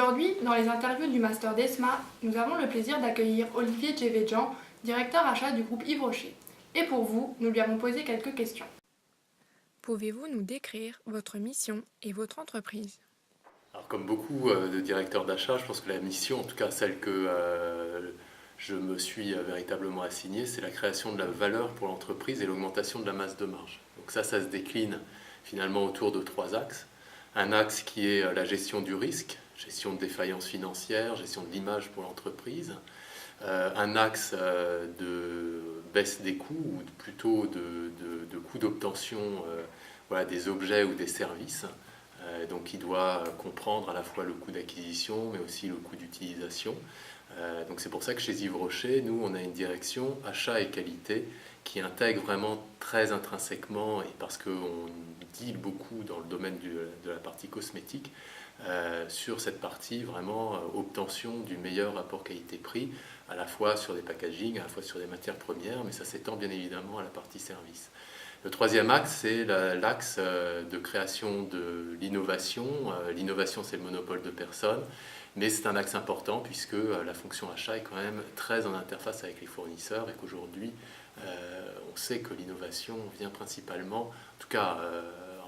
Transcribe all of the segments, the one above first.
Aujourd'hui, dans les interviews du Master d'ESMA, nous avons le plaisir d'accueillir Olivier Djevedjian, directeur achat du groupe Yves Rocher. Et pour vous, nous lui avons posé quelques questions. Pouvez-vous nous décrire votre mission et votre entreprise? Alors, comme beaucoup de directeurs d'achat, je pense que la mission, en tout cas celle que je me suis véritablement assignée, c'est la création de la valeur pour l'entreprise et l'augmentation de la masse de marge. Donc ça se décline finalement autour de trois axes. Un axe qui est la gestion du risque, gestion de défaillance financière, gestion de l'image pour l'entreprise. Un axe de baisse des coûts, ou plutôt de coûts d'obtention des objets ou des services. Donc il doit comprendre à la fois le coût d'acquisition, mais aussi le coût d'utilisation. Donc c'est pour ça que chez Yves Rocher, nous, on a une direction achat et qualité qui intègre vraiment très intrinsèquement, et parce qu'on deal beaucoup dans le domaine de la partie cosmétique, sur cette partie vraiment obtention du meilleur rapport qualité-prix, à la fois sur des packaging, à la fois sur des matières premières, mais ça s'étend bien évidemment à la partie service. Le troisième axe, c'est l'axe de création de l'innovation. L'innovation, c'est le monopole de personne, mais c'est un axe important puisque la fonction achat est quand même très en interface avec les fournisseurs et qu'aujourd'hui, on sait que l'innovation vient principalement, en tout cas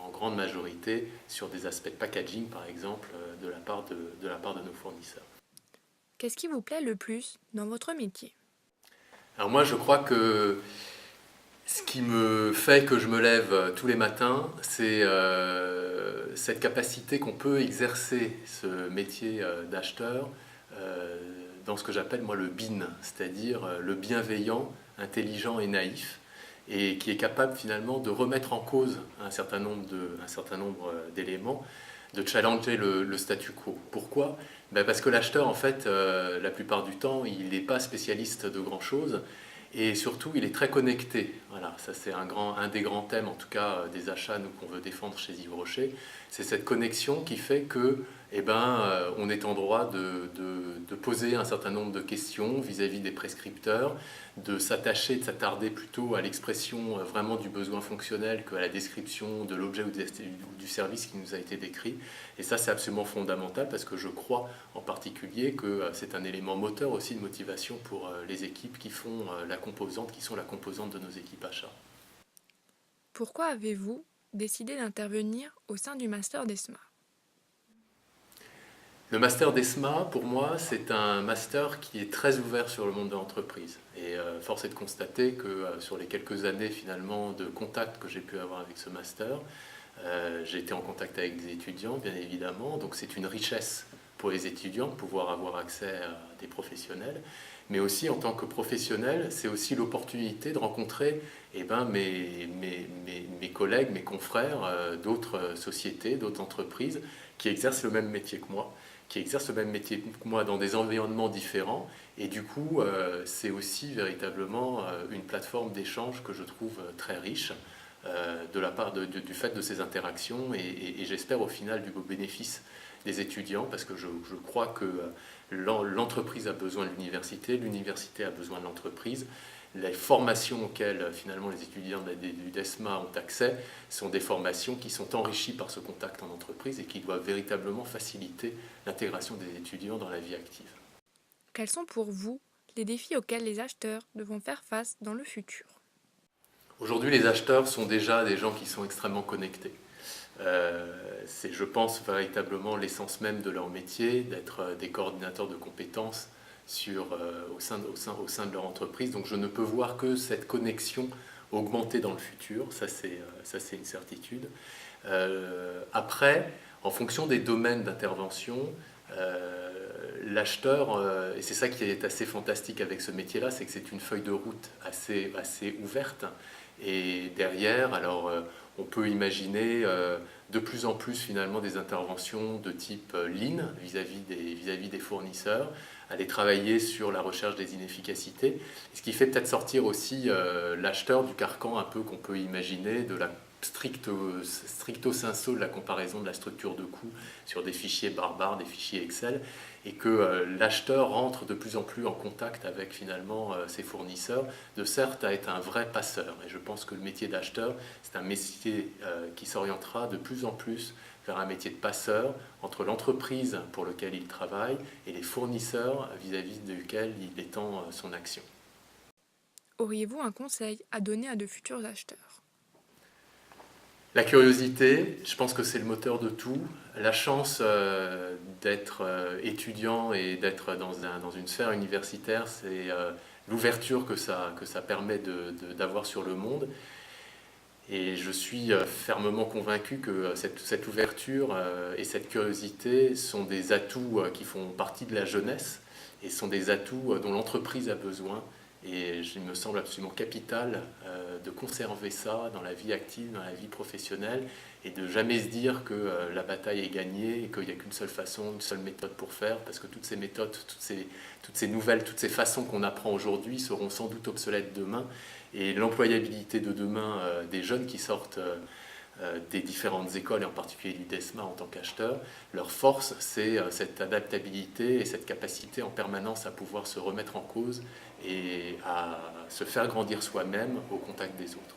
en grande majorité, sur des aspects de packaging, par exemple, de la part de nos fournisseurs. Qu'est-ce qui vous plaît le plus dans votre métier? Alors moi, je crois que ce qui me fait que je me lève tous les matins, c'est cette capacité qu'on peut exercer ce métier d'acheteur dans ce que j'appelle moi le BIN, c'est-à-dire le bienveillant, intelligent et naïf, et qui est capable finalement de remettre en cause un certain nombre d'éléments, de challenger le statu quo. Pourquoi? Parce que l'acheteur, en fait, la plupart du temps, il n'est pas spécialiste de grand-chose. Et surtout, il est très connecté. Voilà, ça c'est un des grands thèmes, en tout cas, des achats qu'on veut défendre chez Yves Rocher. C'est cette connexion qui fait que, on est en droit de poser un certain nombre de questions vis-à-vis des prescripteurs, de s'attacher, de s'attarder plutôt à l'expression vraiment du besoin fonctionnel qu'à la description de l'objet ou du service qui nous a été décrit. Et ça, c'est absolument fondamental parce que je crois en particulier que c'est un élément moteur aussi de motivation pour les équipes qui sont la composante de nos équipes achats. Pourquoi avez-vous décidé d'intervenir au sein du Master d'ESMA? Le master d'ESMA, pour moi, c'est un master qui est très ouvert sur le monde de l'entreprise. Et force est de constater que sur les quelques années finalement de contact que j'ai pu avoir avec ce master, j'ai été en contact avec des étudiants, bien évidemment. Donc c'est une richesse pour les étudiants de pouvoir avoir accès à des professionnels. Mais aussi en tant que professionnel, c'est aussi l'opportunité de rencontrer mes collègues, mes confrères d'autres sociétés, d'autres entreprises qui exercent le même métier que moi, dans des environnements différents. Et du coup, c'est aussi véritablement une plateforme d'échange que je trouve très riche de la part du fait de ces interactions et j'espère au final du beau bénéfice des étudiants parce que je crois que l'entreprise a besoin de l'université a besoin de l'entreprise. Les formations auxquelles finalement les étudiants du DESMA ont accès sont des formations qui sont enrichies par ce contact en entreprise et qui doivent véritablement faciliter l'intégration des étudiants dans la vie active. Quels sont pour vous les défis auxquels les acheteurs devront faire face dans le futur? Aujourd'hui, les acheteurs sont déjà des gens qui sont extrêmement connectés. C'est, je pense, véritablement l'essence même de leur métier, d'être des coordinateurs de compétences au sein de leur entreprise. Donc je ne peux voir que cette connexion augmenter dans le futur, ça c'est une certitude. Après, en fonction des domaines d'intervention, l'acheteur, et c'est ça qui est assez fantastique avec ce métier-là, c'est que c'est une feuille de route assez ouverte. Et derrière, alors on peut imaginer de plus en plus finalement des interventions de type lean vis-à-vis des fournisseurs, aller travailler sur la recherche des inefficacités, ce qui fait peut-être sortir aussi l'acheteur du carcan un peu qu'on peut imaginer de la stricto sensu de la comparaison de la structure de coûts sur des fichiers barbares, des fichiers Excel, et que l'acheteur rentre de plus en plus en contact avec finalement ses fournisseurs, de certes à être un vrai passeur. Et je pense que le métier d'acheteur, c'est un métier qui s'orientera de plus en plus vers un métier de passeur entre l'entreprise pour laquelle il travaille et les fournisseurs vis-à-vis desquels il étend son action. Auriez-vous un conseil à donner à de futurs acheteurs? La curiosité, je pense que c'est le moteur de tout. La chance d'être étudiant et d'être dans une sphère universitaire, c'est l'ouverture que ça permet d'avoir sur le monde. Et je suis fermement convaincu que cette ouverture et cette curiosité sont des atouts qui font partie de la jeunesse et sont des atouts dont l'entreprise a besoin. Et il me semble absolument capital de conserver ça dans la vie active, dans la vie professionnelle, et de jamais se dire que la bataille est gagnée et qu'il n'y a qu'une seule façon, une seule méthode pour faire, parce que toutes ces méthodes, toutes ces nouvelles, toutes ces façons qu'on apprend aujourd'hui seront sans doute obsolètes demain. Et l'employabilité de demain des jeunes qui sortent des différentes écoles, et en particulier du DESMA en tant qu'acheteur, leur force, c'est cette adaptabilité et cette capacité en permanence à pouvoir se remettre en cause et à se faire grandir soi-même au contact des autres.